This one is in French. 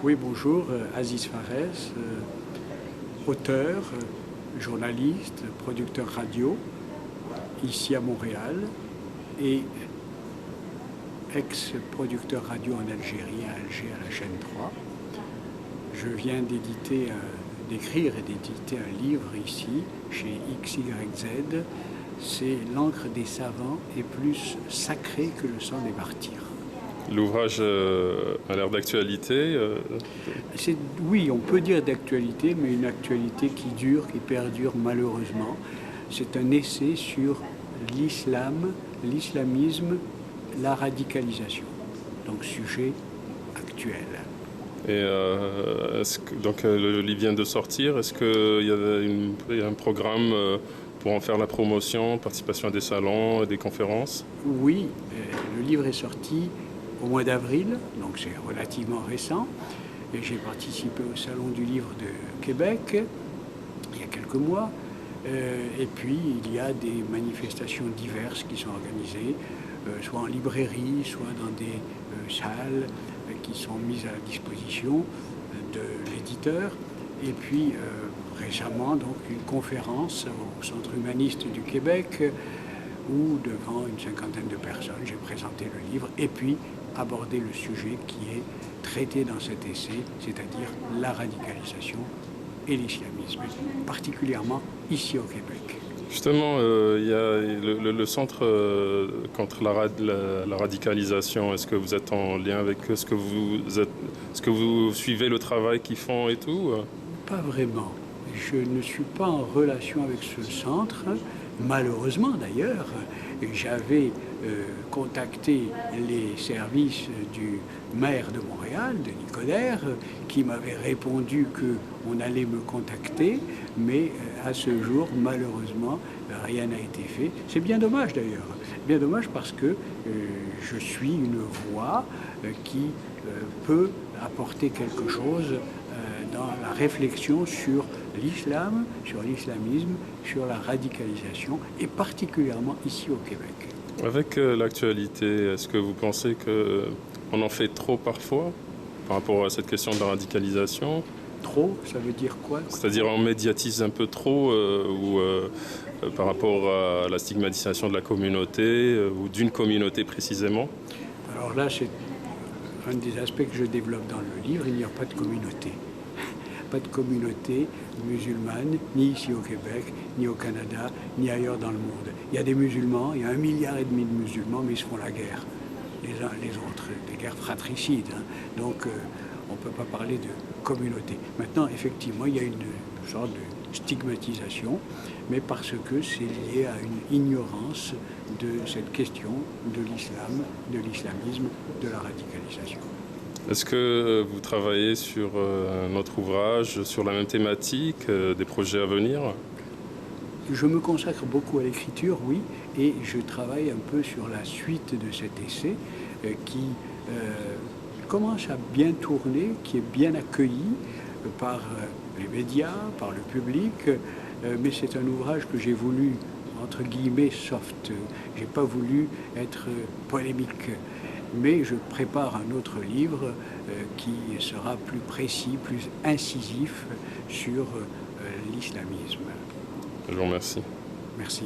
Oui, bonjour, Aziz Farès, auteur, journaliste, producteur radio, ici à Montréal, et ex-producteur radio en Algérie, à Alger, à la chaîne 3. Je viens d'écrire et d'éditer un livre ici, chez XYZ. C'est L'encre des savants est plus sacrée que le sang des martyrs. L'ouvrage a l'air d'actualité. Oui, on peut dire d'actualité, mais une actualité qui dure, qui perdure malheureusement. C'est un essai sur l'islam, l'islamisme, la radicalisation. Donc sujet actuel. Et donc le livre vient de sortir. Est-ce qu'il y a un programme pour en faire la promotion, participation à des salons, des conférences? Oui, le livre est sorti au mois d'avril, donc c'est relativement récent. Et j'ai participé au Salon du Livre de Québec il y a quelques mois. Et puis il y a des manifestations diverses qui sont organisées, soit en librairie, soit dans des salles qui sont mises à la disposition de l'éditeur. Et puis récemment, donc, une conférence au Centre humaniste du Québec où, devant une cinquantaine de personnes, j'ai présenté le livre et puis abordé le sujet qui est traité dans cet essai, c'est-à-dire la radicalisation et l'islamisme, particulièrement ici au Québec. Justement, il y a le centre contre la radicalisation. Est-ce que vous êtes en lien avec eux? Est-ce que vous suivez le travail qu'ils font et tout? Pas vraiment. Je ne suis pas en relation avec ce centre. Malheureusement d'ailleurs, j'avais contacté les services du maire de Montréal, Denis Coderre, qui m'avait répondu qu'on allait me contacter, mais à ce jour, malheureusement, rien n'a été fait. C'est bien dommage d'ailleurs, bien dommage parce que je suis une voix qui peut apporter quelque chose dans la réflexion sur l'islam, sur l'islamisme, sur la radicalisation, et particulièrement ici au Québec. Avec l'actualité, est-ce que vous pensez qu'on en fait trop parfois par rapport à cette question de la radicalisation? Trop, ça veut dire quoi? C'est-à-dire on médiatise un peu trop par rapport à la stigmatisation de la communauté ou d'une communauté précisément? Alors là, c'est un des aspects que je développe dans le livre. Il n'y a pas de communauté. Pas de communauté musulmane, ni ici au Québec, ni au Canada, ni ailleurs dans le monde. Il y a des musulmans, il y a 1,5 milliard de musulmans, mais ils se font la guerre, les uns les autres, des guerres fratricides. Donc on ne peut pas parler de communauté. Maintenant, effectivement, il y a une sorte de stigmatisation, mais parce que c'est lié à une ignorance de cette question de l'islam, de l'islamisme, de la radicalisation. Est-ce que vous travaillez sur un autre ouvrage, sur la même thématique, des projets à venir? Je me consacre beaucoup à l'écriture, oui, et je travaille un peu sur la suite de cet essai qui commence à bien tourner, qui est bien accueilli par les médias, par le public, mais c'est un ouvrage que j'ai voulu, entre guillemets, soft. J'ai pas voulu être polémique. Mais je prépare un autre livre qui sera plus précis, plus incisif sur l'islamisme. Je vous remercie. Merci.